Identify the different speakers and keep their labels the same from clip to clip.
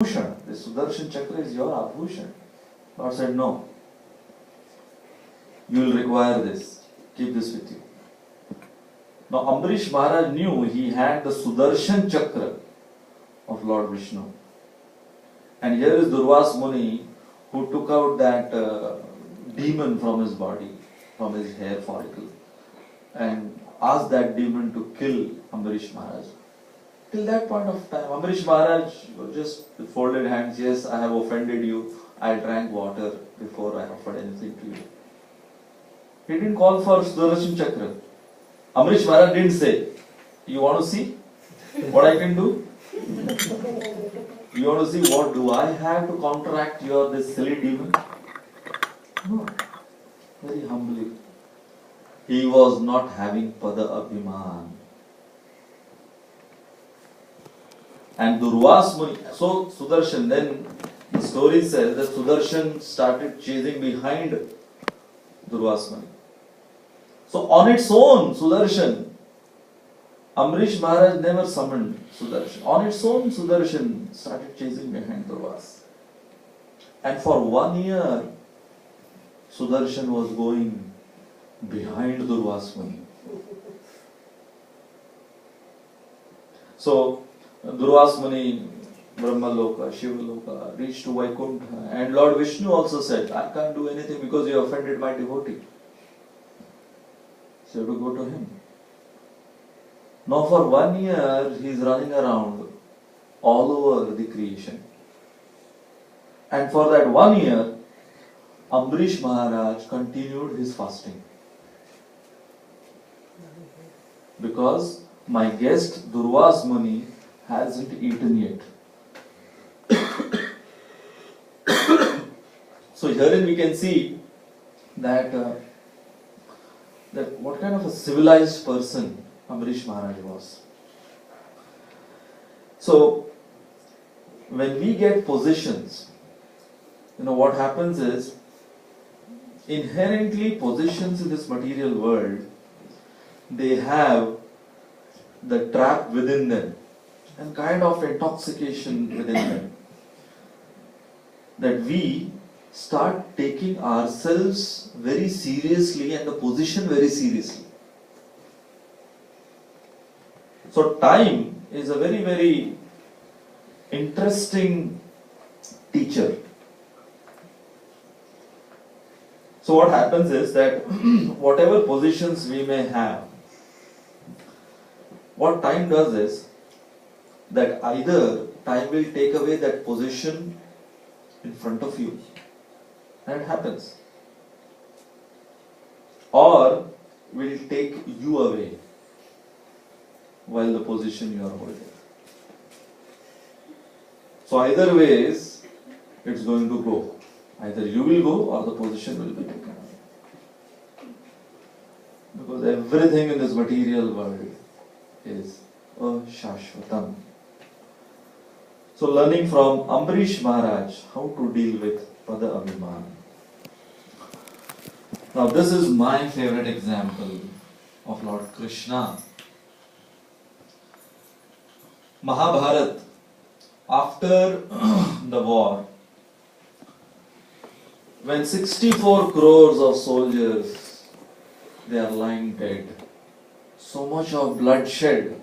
Speaker 1: Abhushan. The Sudarshan Chakra is your Abhushan. Lord said, no. You will require this. Keep this with you. Now Ambarish Maharaj knew he had the Sudarshan Chakra of Lord Vishnu. And here is Durvas Muni who took out that demon from his body, from his hair follicle, and asked that demon to kill Ambarish Maharaj. Till that point of time, Ambarish Maharaj just folded hands. Yes, I have offended you. I drank water before I offered anything to you. He didn't call for Sudarshan Chakra. Ambarish Maharaj didn't say, you want to see what I can do? You want to see what do I have to counteract your this silly demon? No. Very humbly. He was not having Pada Abhiman. And Durvas Muni, so Sudarshan, then the story says that Sudarshan started chasing behind Durvas Muni. So on its own, Sudarshan, Ambarish Maharaj never summoned Sudarshan. On its own, Sudarshan started chasing behind Durvas. And for 1 year, Sudarshan was going behind Durvas Muni. So, Durvas Muni, Brahmaloka, Shivaloka reached to Vaikuntha, and Lord Vishnu also said, I can't do anything because you offended my devotee. So you have to go to him. Now for 1 year he is running around all over the creation. And for that 1 year, Ambarish Maharaj continued his fasting. Because my guest Durvas Muni hasn't eaten yet. So herein we can see that what kind of a civilized person Ambarish Maharaj was. So when we get positions, what happens is, inherently positions in this material world, they have the trap within them and kind of intoxication within them, that we start taking ourselves very seriously and the position very seriously. So time is a very, very interesting teacher. So what happens is that whatever positions we may have, what time does is that either time will take away that position in front of you, and it happens, or will take you away while the position you are holding. So either ways, it's going to go. Either you will go or the position will be taken away. Because everything in this material world is ashashvatam. So learning from Ambarish Maharaj how to deal with Pada Abhiman. Now this is my favorite example of Lord Krishna. Mahabharat, after the war, when 64 crores of soldiers, they are lying dead, so much of bloodshed,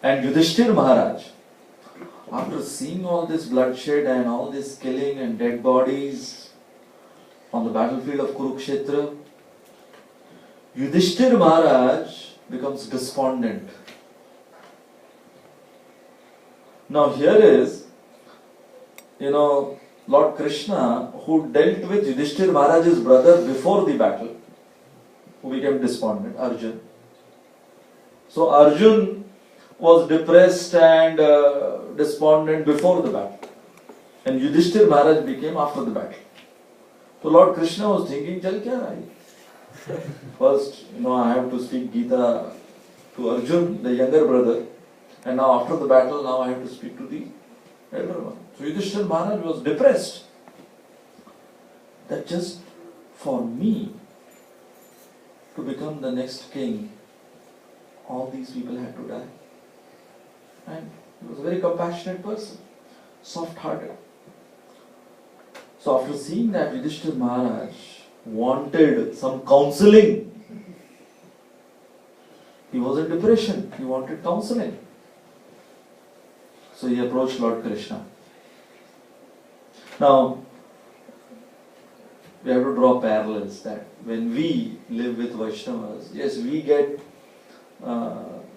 Speaker 1: and Yudhishthir Maharaj, after seeing all this bloodshed and all this killing and dead bodies on the battlefield of Kurukshetra, Yudhishthir Maharaj becomes despondent. Now here is, Lord Krishna, who dealt with Yudhishthir Maharaj's brother before the battle, who became despondent, Arjun. So Arjun was depressed and despondent before the battle, and Yudhishthir Maharaj became after the battle. So Lord Krishna was thinking, chal kya raha hai? First, I have to speak Gita to Arjun, the younger brother, and now after the battle, now I have to speak to the elder one. So Yudhishthir Maharaj was depressed that just for me to become the next king, all these people had to die. And he was a very compassionate person. soft-hearted. So after seeing that, Yudhishthira Maharaj wanted some counseling. He was in depression. He wanted counseling. So he approached Lord Krishna. Now, we have to draw parallels that when we live with Vaishnavas, yes, we get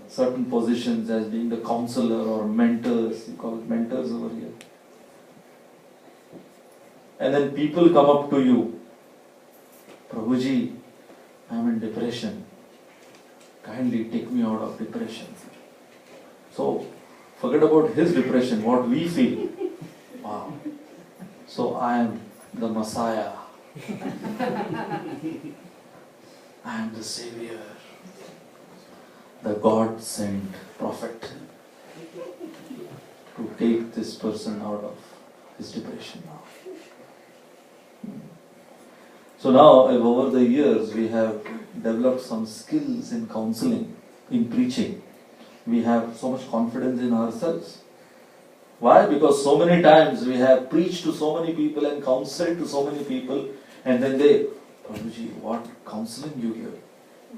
Speaker 1: certain positions as being the counselor or mentors. You call it mentors over here. And then people come up to you, Prabhuji, I am in depression. Kindly take me out of depression. So, forget about his depression, what we feel. Wow. So, I am the Messiah. I am the Savior. The God sent prophet to take this person out of his depression now. So now, over the years, we have developed some skills in counseling, in preaching. We have so much confidence in ourselves. Why? Because so many times we have preached to so many people and counseled to so many people, and then they, Prabhuji, what counseling you give?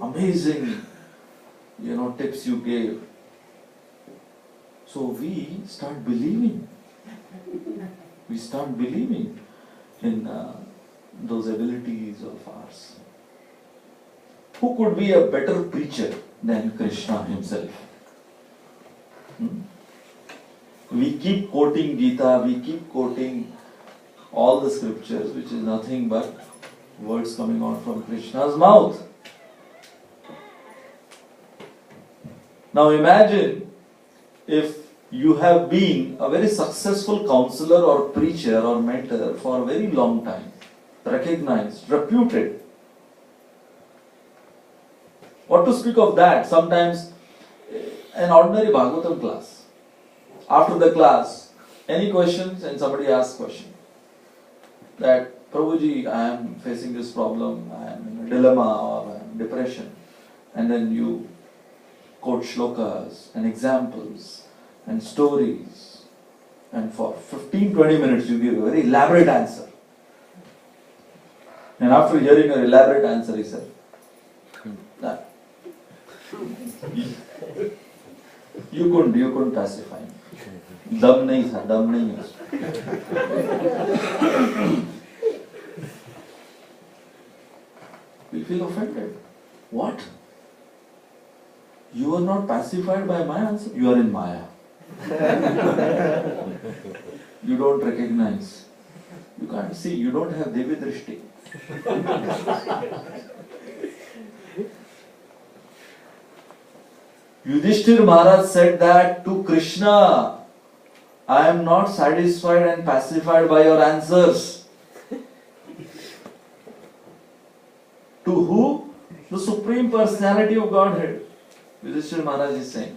Speaker 1: Amazing, tips you gave. So we start believing. We start believing in those abilities of ours. Who could be a better preacher than Krishna himself? We keep quoting Gita, we keep quoting all the scriptures, which is nothing but words coming out from Krishna's mouth. Now imagine if you have been a very successful counselor or preacher or mentor for a very long time, recognized, reputed. What to speak of that? Sometimes an ordinary Bhagavatam class. After the class, any questions, and somebody asks question. That, Prabhuji, I am facing this problem, I am in a dilemma or I am in depression. And then you quote shlokas and examples and stories. And for 15-20 minutes you give a very elaborate answer. And after hearing your elaborate answer, he said, you couldn't pacify me. Dam nahi tha, dam nahi hai. We feel offended. What? You are not pacified by my answer? You are in Maya. You don't recognize. You can't see. You don't have Devi Drishti. Yudhishthira Maharaj said that to Krishna, I am not satisfied and pacified by your answers. To who? The Supreme Personality of Godhead. Yudhishthira Maharaj is saying.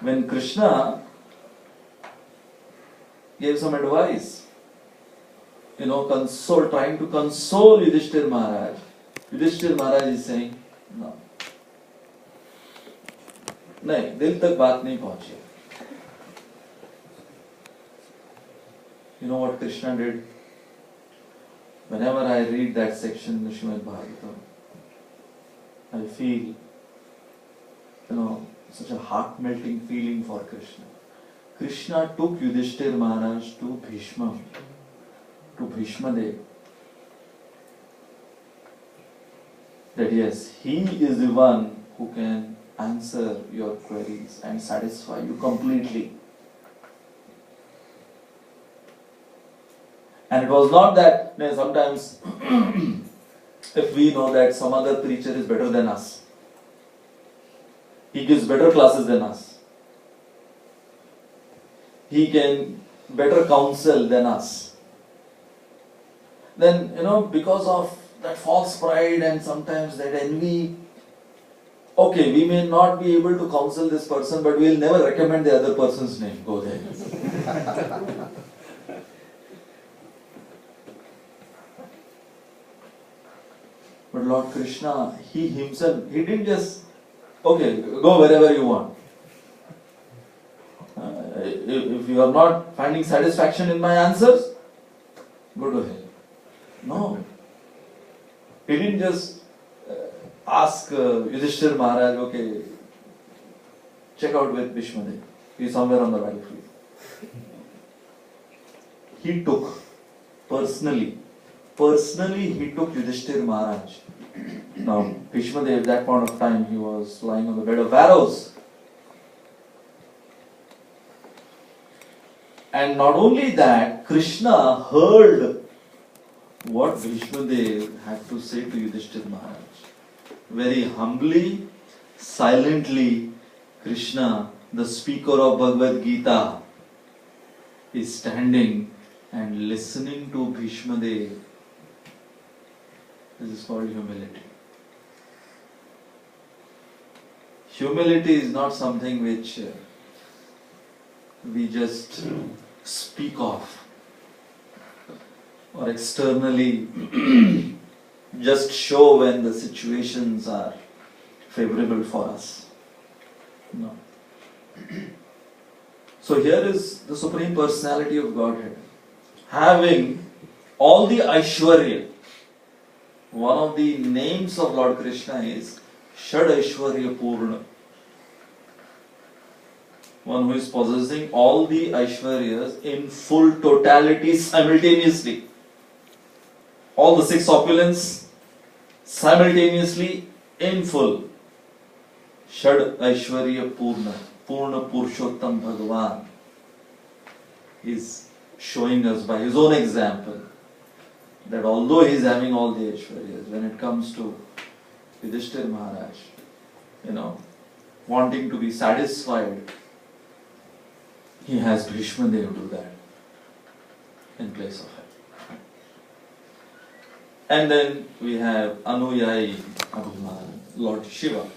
Speaker 1: When Krishna gave some advice, trying to console Yudhishthira Maharaj, Yudhishthira Maharaj is saying, no. नहीं, दिल तक बात नहीं पहुंची. You know what Krishna did? Whenever I read that section in the Srimad Bhagavatam, I feel, such a heart-melting feeling for Krishna. Krishna took Yudhishthira Maharaj to Bhishma Dev. That yes, he is the one who can answer your queries and satisfy you completely. And it was not that sometimes if we know that some other preacher is better than us, he gives better classes than us, he can better counsel than us, then because of that false pride and sometimes that envy, okay, we may not be able to counsel this person, but we will never recommend the other person's name. Go there. But Lord Krishna, He Himself, He didn't just, okay, go wherever you want. if you are not finding satisfaction in my answers, go to hell. No. He didn't just ask Yudhishthir Maharaj, okay, check out with Bhishmadev. He's somewhere on the battlefield. He took, personally he took Yudhishthir Maharaj. Now, Bhishmadev, at that point of time, he was lying on the bed of arrows. And not only that, Krishna heard what Bhishmadev had to say to Yudhishthir Maharaj. Very humbly, silently, Krishna, the speaker of Bhagavad Gita, is standing and listening to Bhishmadev. This is called humility. Humility is not something which we just speak of or externally just show when the situations are favorable for us. No. So here is the Supreme Personality of Godhead, having all the Aishwarya. One of the names of Lord Krishna is Shad Aishwarya Purna. One who is possessing all the Aishwaryas in full totality simultaneously. All the 6 opulence simultaneously in full. Shad Aishwarya Purna. Purna Purushottam Bhagavan is showing us by his own example that although he is having all the Aishwaryas, when it comes to Yudhishthir Maharaj, wanting to be satisfied, he has Bhishmadev do that in place of him. And then we have Anuyai Abhiman, Lord Shiva.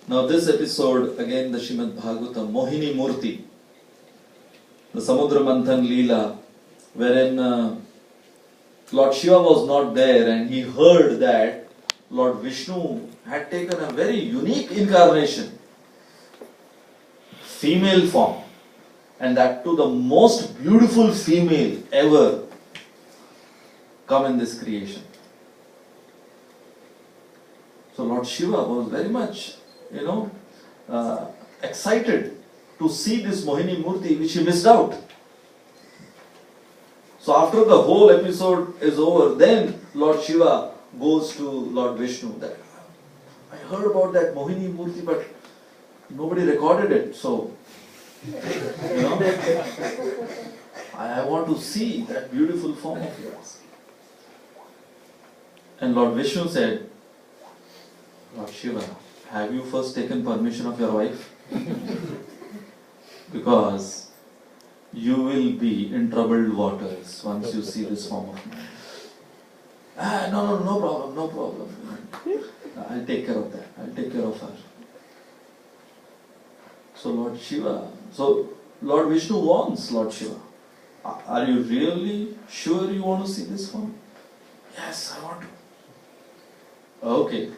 Speaker 1: Now this episode, again the Srimad Bhagavatam, Mohini Murti, the Samudra Manthan Leela, wherein Lord Shiva was not there and he heard that Lord Vishnu had taken a very unique incarnation, female form, and that too the most beautiful female ever come in this creation. So Lord Shiva was very much, excited to see this Mohini Murti which he missed out. So after the whole episode is over, then Lord Shiva goes to Lord Vishnu that I heard about that Mohini Murti, but nobody recorded it. So, I want to see that beautiful form of yours. And Lord Vishnu said, Lord Shiva, have you first taken permission of your wife? Because you will be in troubled waters once you see this form of man. No problem. I'll take care of that. I'll take care of her. So Lord Vishnu warns Lord Shiva, are you really sure you want to see this form? Yes, I want to. Okay.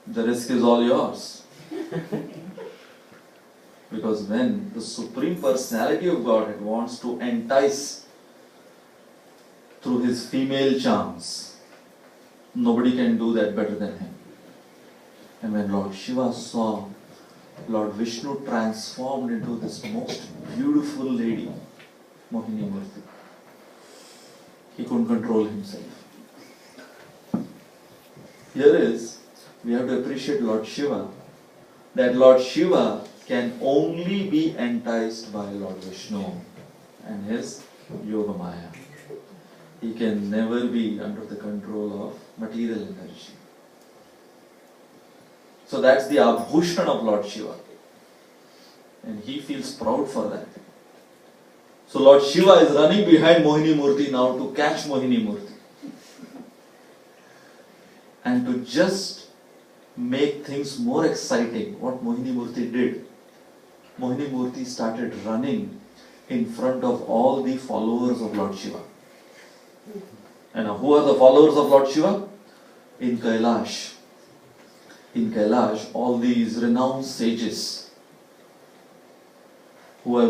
Speaker 1: The risk is all yours. Because when the Supreme Personality of Godhead wants to entice through his female charms, nobody can do that better than him. And when Lord Shiva saw Lord Vishnu transformed into this most beautiful lady, Mohini Murti, he couldn't control himself. We have to appreciate Lord Shiva, that Lord Shiva can only be enticed by Lord Vishnu and his Yoga Maya. He can never be under the control of material energy. So that's the Abhushan of Lord Shiva. And he feels proud for that. So Lord Shiva is running behind Mohini Murti now to catch Mohini Murti. And to just make things more exciting, what Mohini Murti did, Mohini Murti started running in front of all the followers of Lord Shiva. And who are the followers of Lord Shiva? In Kailash, all these renowned sages who have